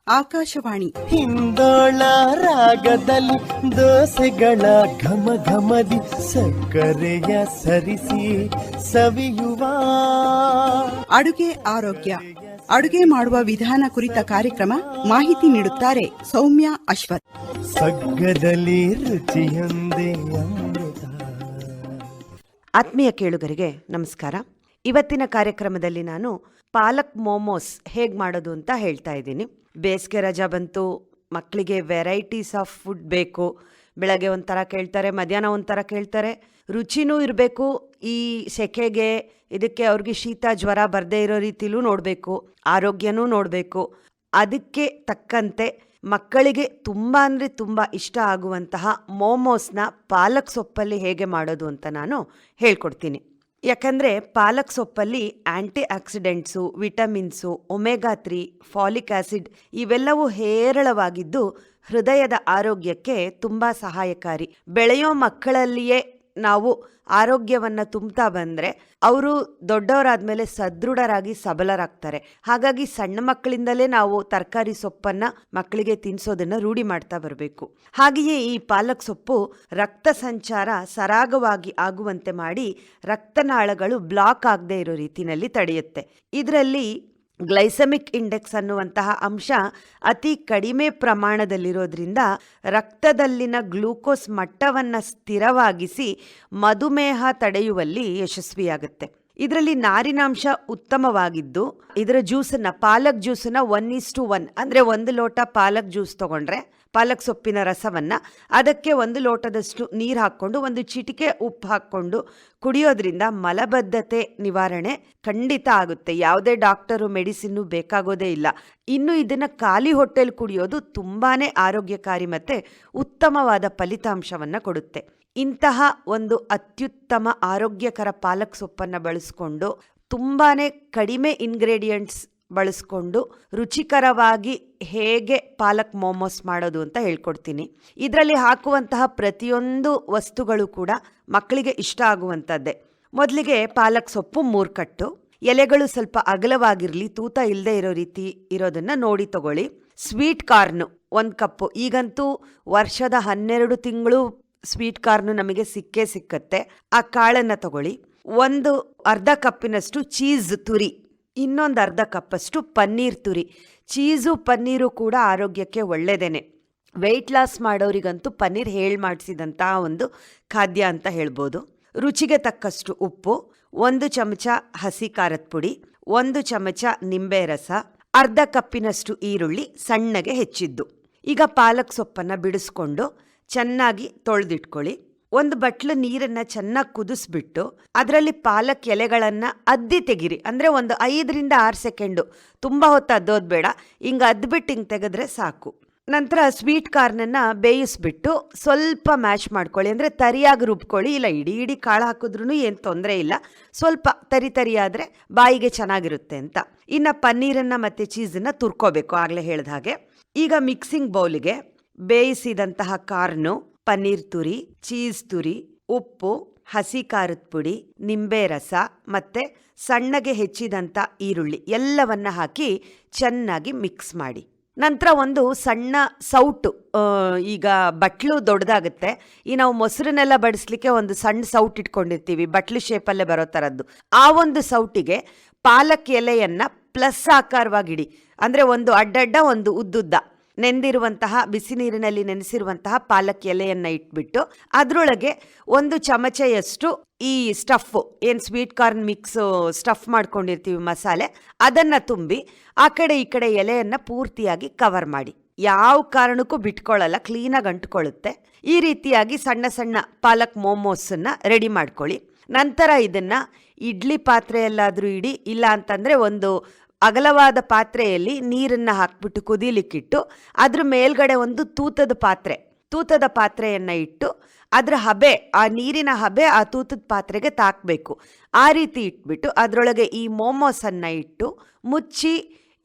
ಆಕಾಶವಾಣಿ ಹಿಂದೋಳ ರಾಗದಲ್ಲಿ ದೋಸೆಗಳ ಘಮ ಘಮದಿ ಸಕ್ಕರೆಯ ಸರಿಸಿ ಸವಿಯುವ ಅಡುಗೆ ಆರೋಗ್ಯ, ಅಡುಗೆ ಮಾಡುವ ವಿಧಾನ ಕುರಿತ ಕಾರ್ಯಕ್ರಮ. ಮಾಹಿತಿ ನೀಡುತ್ತಾರೆ ಸೌಮ್ಯ ಅಶ್ವಥ್. ಸಗ್ಗದಲ್ಲಿ ರುಚಿಯೊಂದೇ ಅಮೃತ. ಆತ್ಮೀಯ ಕೇಳುಗರಿಗೆ ನಮಸ್ಕಾರ. ಇವತ್ತಿನ ಕಾರ್ಯಕ್ರಮದಲ್ಲಿ ನಾನು ಪಾಲಕ್ ಮೋಮೋಸ್ ಹೇಗೆ ಮಾಡೋದು ಅಂತ ಹೇಳ್ತಾ ಇದ್ದೀನಿ. ಬೇಸಿಗೆ ರಜಾ ಬಂತು, ಮಕ್ಕಳಿಗೆ ವೆರೈಟೀಸ್ ಆಫ್ ಫುಡ್ ಬೇಕು. ಬೆಳಗ್ಗೆ ಒಂಥರ ಕೇಳ್ತಾರೆ, ಮಧ್ಯಾಹ್ನ ಒಂಥರ ಕೇಳ್ತಾರೆ. ರುಚಿನೂ ಇರಬೇಕು, ಈ ಸೆಕೆಗೆ ಇದಕ್ಕೆ ಅವ್ರಿಗೆ ಶೀತ ಜ್ವರ ಬರದೇ ಇರೋ ರೀತಿಲೂ ನೋಡಬೇಕು, ಆರೋಗ್ಯನೂ ನೋಡಬೇಕು. ಅದಕ್ಕೆ ತಕ್ಕಂತೆ ಮಕ್ಕಳಿಗೆ ತುಂಬ ಅಂದರೆ ತುಂಬ ಇಷ್ಟ ಆಗುವಂತಹ ಮೋಮೋಸ್ನ ಪಾಲಕ್ ಸೊಪ್ಪಲ್ಲಿ ಹೇಗೆ ಮಾಡೋದು ಅಂತ ನಾನು ಹೇಳ್ಕೊಡ್ತೀನಿ. ಯಾಕಂದರೆ ಪಾಲಕ್ ಸೊಪ್ಪಲ್ಲಿ antioxidants, vitamins, omega 3, folic acid ಇವೆಲ್ಲವೂ ಹೇರಳವಾಗಿದ್ದು ಹೃದಯದ ಆರೋಗ್ಯಕ್ಕೆ ತುಂಬ ಸಹಾಯಕಾರಿ. ಬೆಳೆಯೋ ಮಕ್ಕಳಲ್ಲಿಯೇ ನಾವು ಆರೋಗ್ಯವನ್ನು ತುಂಬ್ತಾ ಬಂದರೆ ಅವರು ದೊಡ್ಡವರಾದಮೇಲೆ ಸದೃಢರಾಗಿ ಸಬಲರಾಗ್ತಾರೆ. ಹಾಗಾಗಿ ಸಣ್ಣ ಮಕ್ಕಳಿಂದಲೇ ನಾವು ತರಕಾರಿ ಸೊಪ್ಪನ್ನು ಮಕ್ಕಳಿಗೆ ತಿನ್ನಿಸೋದನ್ನು ರೂಢಿ ಮಾಡ್ತಾ ಬರಬೇಕು. ಹಾಗೆಯೇ ಈ ಪಾಲಕ್ ಸೊಪ್ಪು ರಕ್ತ ಸಂಚಾರ ಸರಾಗವಾಗಿ ಆಗುವಂತೆ ಮಾಡಿ ರಕ್ತನಾಳಗಳು ಬ್ಲಾಕ್ ಆಗದೆ ಇರೋ ರೀತಿಯಲ್ಲಿ ತಡೆಯುತ್ತೆ. ಇದರಲ್ಲಿ ಗ್ಲೈಸೆಮಿಕ್ ಇಂಡೆಕ್ಸ್ ಅನ್ನುವಂತಹ ಅಂಶ ಅತಿ ಕಡಿಮೆ ಪ್ರಮಾಣದಲ್ಲಿರೋದ್ರಿಂದ ರಕ್ತದಲ್ಲಿನ ಗ್ಲೂಕೋಸ್ ಮಟ್ಟವನ್ನು ಸ್ಥಿರವಾಗಿಸಿ ಮಧುಮೇಹ ತಡೆಯುವಲ್ಲಿ ಯಶಸ್ವಿಯಾಗುತ್ತೆ. ಇದರಲ್ಲಿ ನಾರಿನಾಂಶ ಉತ್ತಮವಾಗಿದ್ದು ಇದರ ಜ್ಯೂಸನ್ನು, ಪಾಲಕ್ ಜ್ಯೂಸನ್ನು 1:1 ಅಂದರೆ 1 ಲೋಟ ಪಾಲಕ್ ಜ್ಯೂಸ್ ತೊಗೊಂಡ್ರೆ ಪಾಲಕ್ ಸೊಪ್ಪಿನ ರಸವನ್ನು ಅದಕ್ಕೆ 1 ಲೋಟದಷ್ಟು ನೀರು ಹಾಕ್ಕೊಂಡು 1 ಚಿಟಿಕೆ ಉಪ್ಪು ಹಾಕ್ಕೊಂಡು ಕುಡಿಯೋದ್ರಿಂದ ಮಲಬದ್ಧತೆ ನಿವಾರಣೆ ಖಂಡಿತ ಆಗುತ್ತೆ. ಯಾವುದೇ ಡಾಕ್ಟರು ಮೆಡಿಸಿನ್ನು ಬೇಕಾಗೋದೇ ಇಲ್ಲ. ಇನ್ನು ಇದನ್ನು ಖಾಲಿ ಹೊಟ್ಟೆಲಿ ಕುಡಿಯೋದು ತುಂಬಾ ಆರೋಗ್ಯಕಾರಿ ಮತ್ತು ಉತ್ತಮವಾದ ಫಲಿತಾಂಶವನ್ನು ಕೊಡುತ್ತೆ. ಇಂತಹ ಒಂದು ಅತ್ಯುತ್ತಮ ಆರೋಗ್ಯಕರ ಪಾಲಕ್ ಸೊಪ್ಪನ್ನು ಬಳಸ್ಕೊಂಡು ತುಂಬಾ ಕಡಿಮೆ ಇಂಗ್ರೀಡಿಯೆಂಟ್ಸ್ ಬಳಸ್ಕೊಂಡು ರುಚಿಕರವಾಗಿ ಹೇಗೆ ಪಾಲಕ್ ಮೋಮೋಸ್ ಮಾಡೋದು ಅಂತ ಹೇಳ್ಕೊಡ್ತೀನಿ. ಇದರಲ್ಲಿ ಹಾಕುವಂತಹ ಪ್ರತಿಯೊಂದು ವಸ್ತುಗಳು ಕೂಡ ಮಕ್ಕಳಿಗೆ ಇಷ್ಟ ಆಗುವಂಥದ್ದೇ. ಮೊದಲಿಗೆ ಪಾಲಕ್ ಸೊಪ್ಪು 3 ಕಟ್ಟು, ಎಲೆಗಳು ಸ್ವಲ್ಪ ಅಗಲವಾಗಿರಲಿ, ತೂತ ಇಲ್ಲದೆ ಇರೋ ರೀತಿ ಇರೋದನ್ನು ನೋಡಿ ತಗೊಳ್ಳಿ. ಸ್ವೀಟ್ ಕಾರ್ನು 1 ಕಪ್ಪು. ಈಗಂತೂ ವರ್ಷದ 12 ತಿಂಗಳು ಸ್ವೀಟ್ ಕಾರ್ನು ನಮಗೆ ಸಿಕ್ಕತ್ತೆ. ಆ ಕಾಳನ್ನು ತಗೊಳ್ಳಿ. ಅರ್ಧ ಕಪ್ಪಿನಷ್ಟು ಚೀಸ್ ತುರಿ, ಇನ್ನೊಂದು ಅರ್ಧ ಕಪ್ಪಷ್ಟು ಪನ್ನೀರ್ ತುರಿ. ಚೀಸು ಪನ್ನೀರು ಕೂಡ ಆರೋಗ್ಯಕ್ಕೆ ಒಳ್ಳೆಯದೇನೆ. ವೆಯ್ಟ್ ಲಾಸ್ ಮಾಡೋರಿಗಂತೂ ಪನ್ನೀರ್ ಮಾಡಿಸಿದಂತಹ ಒಂದು ಖಾದ್ಯ ಅಂತ ಹೇಳ್ಬೋದು. ರುಚಿಗೆ ತಕ್ಕಷ್ಟು ಉಪ್ಪು, 1 ಚಮಚ ಹಸಿ ಖಾರದ ಪುಡಿ, 1 ಚಮಚ ನಿಂಬೆ ರಸ, ಅರ್ಧ ಕಪ್ಪಿನಷ್ಟು ಈರುಳ್ಳಿ ಸಣ್ಣಗೆ ಹೆಚ್ಚಿದ್ದು. ಈಗ ಪಾಲಕ್ ಸೊಪ್ಪನ್ನು ಬಿಡಿಸ್ಕೊಂಡು ಚೆನ್ನಾಗಿ ತೊಳೆದಿಟ್ಕೊಳ್ಳಿ. 1 ಬಟ್ಲು ನೀರನ್ನು ಚೆನ್ನಾಗಿ ಕುದಿಸ್ಬಿಟ್ಟು ಅದರಲ್ಲಿ ಪಾಲಕ್ ಎಲೆಗಳನ್ನು ಅದ್ದಿ ತೆಗಿರಿ. ಅಂದರೆ 5-6 ಸೆಕೆಂಡು, ತುಂಬ ಹೊತ್ತು ಅದ್ದೋದು ಬೇಡ. ಹಿಂಗೆ ಅದ್ಬಿಟ್ಟು ಹಿಂಗೆ ತೆಗೆದ್ರೆ ಸಾಕು. ನಂತರ ಸ್ವೀಟ್ ಕಾರ್ನನ್ನು ಬೇಯಿಸ್ಬಿಟ್ಟು ಸ್ವಲ್ಪ ಮ್ಯಾಶ್ ಮಾಡ್ಕೊಳ್ಳಿ. ಅಂದರೆ ತರಿಯಾಗಿ ರುಬ್ಕೊಳ್ಳಿ. ಇಲ್ಲ ಇಡೀ ಕಾಳು ಹಾಕಿದ್ರೂ ಏನು ತೊಂದರೆ ಇಲ್ಲ, ಸ್ವಲ್ಪ ತರಿಯಾದರೆ ಬಾಯಿಗೆ ಚೆನ್ನಾಗಿರುತ್ತೆ ಅಂತ. ಇನ್ನು ಪನ್ನೀರನ್ನು ಮತ್ತು ಚೀಸನ್ನು ತುರ್ಕೋಬೇಕು, ಆಗಲೇ ಹೇಳಿದ ಹಾಗೆ. ಈಗ ಮಿಕ್ಸಿಂಗ್ ಬೌಲಿಗೆ ಬೇಯಿಸಿದಂತಹ ಕಾರ್ನು, ಪನ್ನೀರ್ ತುರಿ, ಚೀಸ್ ತುರಿ, ಉಪ್ಪು, ಹಸಿ ಖಾರದ ಪುಡಿ, ನಿಂಬೆ ರಸ ಮತ್ತು ಸಣ್ಣಗೆ ಹೆಚ್ಚಿದಂಥ ಈರುಳ್ಳಿ ಎಲ್ಲವನ್ನ ಹಾಕಿ ಚೆನ್ನಾಗಿ ಮಿಕ್ಸ್ ಮಾಡಿ. ನಂತರ ಒಂದು ಸಣ್ಣ ಸೌಟು, ಈಗ ಬಟ್ಲು ದೊಡ್ಡದಾಗುತ್ತೆ, ಈ ನಾವು ಮೊಸರನ್ನೆಲ್ಲ ಬಡಿಸ್ಲಿಕ್ಕೆ ಒಂದು ಸಣ್ಣ ಸೌಟ್ ಇಟ್ಕೊಂಡಿರ್ತೀವಿ, ಬಟ್ಲು ಶೇಪಲ್ಲೇ ಬರೋ ಥರದ್ದು. ಆ ಒಂದು ಸೌಟಿಗೆ ಪಾಲಕ್ ಎಲೆಯನ್ನು ಪ್ಲಸ್ ಆಕಾರವಾಗಿಡಿ. ಅಂದರೆ ಒಂದು ಅಡ್ಡಡ್ಡ, ಒಂದು ಉದ್ದುದ್ದ ನೆಂದಿರುವಂತಹ ಬಿಸಿ ನೀರಿನಲ್ಲಿ ನೆನೆಸಿರುವಂತಹ ಪಾಲಕ್ ಎಲೆಯನ್ನು ಇಟ್ಬಿಟ್ಟು ಅದರೊಳಗೆ 1 ಚಮಚೆಯಷ್ಟು ಈ ಸ್ಟಫು, ಏನು ಸ್ವೀಟ್ ಕಾರ್ನ್ ಮಿಕ್ಸ್ ಸ್ಟಫ್ ಮಾಡ್ಕೊಂಡಿರ್ತೀವಿ ಮಸಾಲೆ, ಅದನ್ನು ತುಂಬಿ ಆ ಕಡೆ ಈ ಕಡೆ ಎಲೆಯನ್ನು ಪೂರ್ತಿಯಾಗಿ ಕವರ್ ಮಾಡಿ. ಯಾವ ಕಾರಣಕ್ಕೂ ಬಿಟ್ಕೊಳ್ಳಲ್ಲ, ಕ್ಲೀನಾಗಿ ಅಂಟ್ಕೊಳ್ಳುತ್ತೆ. ಈ ರೀತಿಯಾಗಿ ಸಣ್ಣ ಸಣ್ಣ ಪಾಲಕ್ ಮೋಮೋಸನ್ನು ರೆಡಿ ಮಾಡ್ಕೊಳ್ಳಿ. ನಂತರ ಇದನ್ನು ಇಡ್ಲಿ ಪಾತ್ರೆಯಲ್ಲಾದರೂ ಇಡಿ, ಇಲ್ಲ ಅಂತಂದರೆ ಒಂದು ಅಗಲವಾದ ಪಾತ್ರೆಯಲ್ಲಿ ನೀರನ್ನು ಹಾಕ್ಬಿಟ್ಟು ಕುದೀಲಿಕ್ಕಿಟ್ಟು ಅದ್ರ ಮೇಲ್ಗಡೆ ಒಂದು ತೂತದ ಪಾತ್ರೆಯನ್ನು ಇಟ್ಟು ಅದರ ಹಬೆ, ಆ ನೀರಿನ ಹಬೆ ಆ ತೂತದ ಪಾತ್ರೆಗೆ ತಾಕಬೇಕು. ಆ ರೀತಿ ಇಟ್ಬಿಟ್ಟು ಅದರೊಳಗೆ ಈ ಮೋಮೋಸನ್ನು ಇಟ್ಟು ಮುಚ್ಚಿ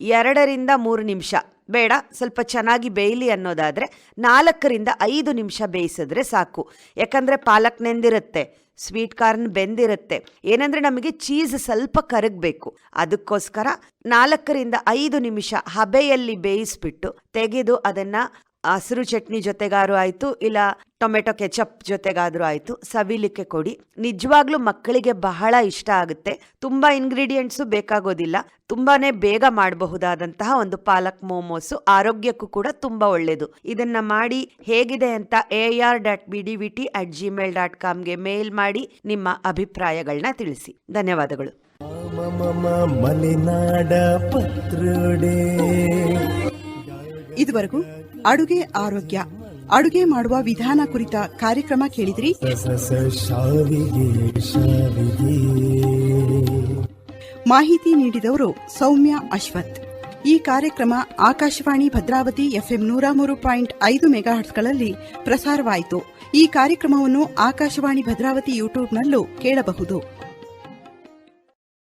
2-3 ನಿಮಿಷ ಬೇಡ, ಸ್ವಲ್ಪ ಚೆನ್ನಾಗಿ ಬೇಯಲಿ ಅನ್ನೋದಾದರೆ 4-5 ನಿಮಿಷ ಬೇಯಿಸಿದ್ರೆ ಸಾಕು. ಯಾಕಂದರೆ ಪಾಲಕ್ ನೆಂದಿರುತ್ತೆ, ಸ್ವೀಟ್ ಕಾರ್ನ್ ಬೆಂದಿರುತ್ತೆ. ಏನಂದರೆ ನಮಗೆ ಚೀಸ್ ಸ್ವಲ್ಪ ಕರಗಬೇಕು. ಅದಕ್ಕೋಸ್ಕರ 4-5 ನಿಮಿಷ ಹಬೆಯಲ್ಲಿ ಬೇಯಿಸ್ಬಿಟ್ಟು ತೆಗೆದು ಅದನ್ನು ಹಸಿರು ಚಟ್ನಿ ಜೊತೆಗಾರು ಆಯಿತು, ಇಲ್ಲ ಟೊಮೆಟೊ ಕೆಚಪ್ ಜೊತೆಗಾದರೂ ಆಯಿತು, ಸವಿಲಿಕ್ಕೆ ಕೊಡಿ. ನಿಜವಾಗ್ಲೂ ಮಕ್ಕಳಿಗೆ ಬಹಳ ಇಷ್ಟ ಆಗುತ್ತೆ. ತುಂಬ ಇಂಗ್ರೀಡಿಯೆಂಟ್ಸು ಬೇಕಾಗೋದಿಲ್ಲ. ತುಂಬಾ ಬೇಗ ಮಾಡಬಹುದಾದಂತಹ ಒಂದು ಪಾಲಕ್ ಮೋಮೋಸು, ಆರೋಗ್ಯಕ್ಕೂ ಕೂಡ ತುಂಬ ಒಳ್ಳೆಯದು. ಇದನ್ನು ಮಾಡಿ ಹೇಗಿದೆ ಅಂತ ar.bdvt@gmail.comಗೆ ಮೇಲ್ ಮಾಡಿ ನಿಮ್ಮ ಅಭಿಪ್ರಾಯಗಳನ್ನ ತಿಳಿಸಿ. ಧನ್ಯವಾದಗಳು. ಮಲೆನಾಡ ಪತ್ರೋಡೆ. ಇದುವರೆಗೂ ಅಡುಗೆ ಆರೋಗ್ಯ, ಅಡುಗೆ ಮಾಡುವ ವಿಧಾನ ಕುರಿತ ಕಾರ್ಯಕ್ರಮ ಕೇಳಿದ್ರಿ. ಮಾಹಿತಿ ನೀಡಿದವರು ಸೌಮ್ಯ ಅಶ್ವಥ್. ಈ ಕಾರ್ಯಕ್ರಮ ಆಕಾಶವಾಣಿ ಭದ್ರಾವತಿ FM 103.5 ಮೆಗಾಹರ್ಟ್ಸ್ಗಳಲ್ಲಿ ಪ್ರಸಾರವಾಯಿತು. ಈ ಕಾರ್ಯಕ್ರಮವನ್ನು ಆಕಾಶವಾಣಿ ಭದ್ರಾವತಿ ಯೂಟ್ಯೂಬ್ನಲ್ಲೂ ಕೇಳಬಹುದು.